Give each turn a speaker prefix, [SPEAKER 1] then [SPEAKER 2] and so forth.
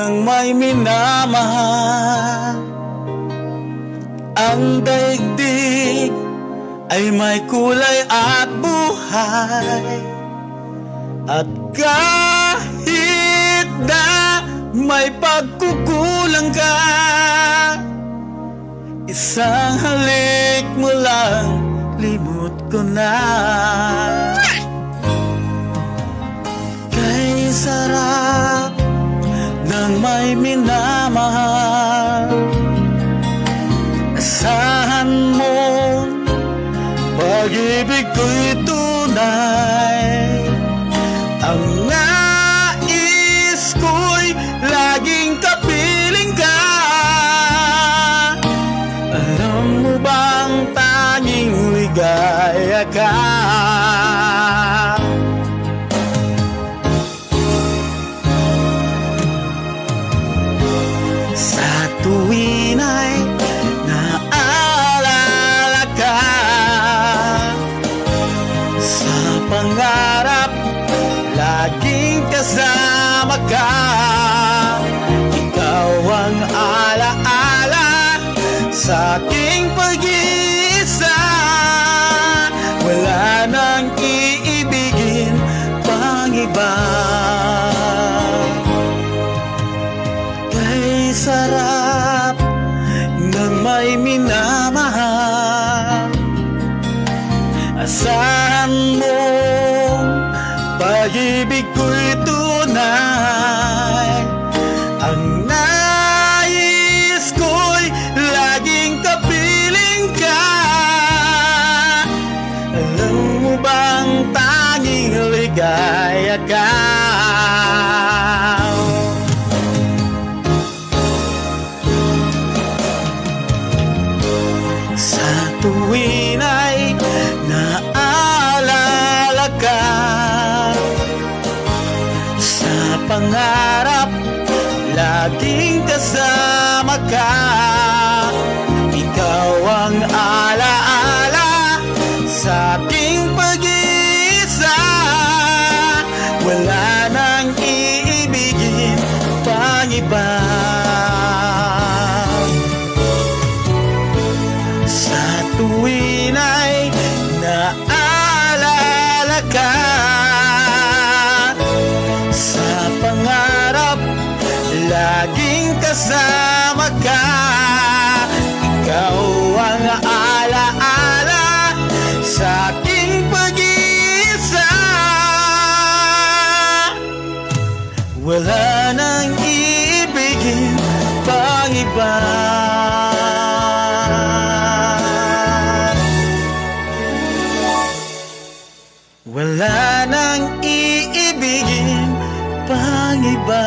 [SPEAKER 1] ng may minamahal. Ang daigdig ay may kulay at buhay, at kahit na may pagkukulang ka, isang halik mo lang, limot ko na. Kay sarap ng may minamahal, asahan mo pag-ibig ko'y tunay. Ang nais ko'y laging kapiling ka. Alam mo bang tanging ligaya ka? Sa tuwin ay naalala ka, sa pangarap laging kasama ka. Ikaw ang alaala sa aking pag-iisa. Wala nang iibigin pang iba. Kay sarap ng may minamahal, asahan mo pag-ibig ko'y tunay. Ang nais ko'y laging kapiling ka. Alam mo bang tanging ligaya ka? Sa tuwin ay naalala ka, sa pangarap laging kasama ka. Ikaw ang alaala sa aking pag-iisa. Wala nang iibigin pang iba. Sa tuwin ay naalala ka, sa pangarap laging kasama ka. Ikaw ang alaala sa aking pag-iisa. Wala nang iibigin pang iba. Wala nang iibigin pang iba.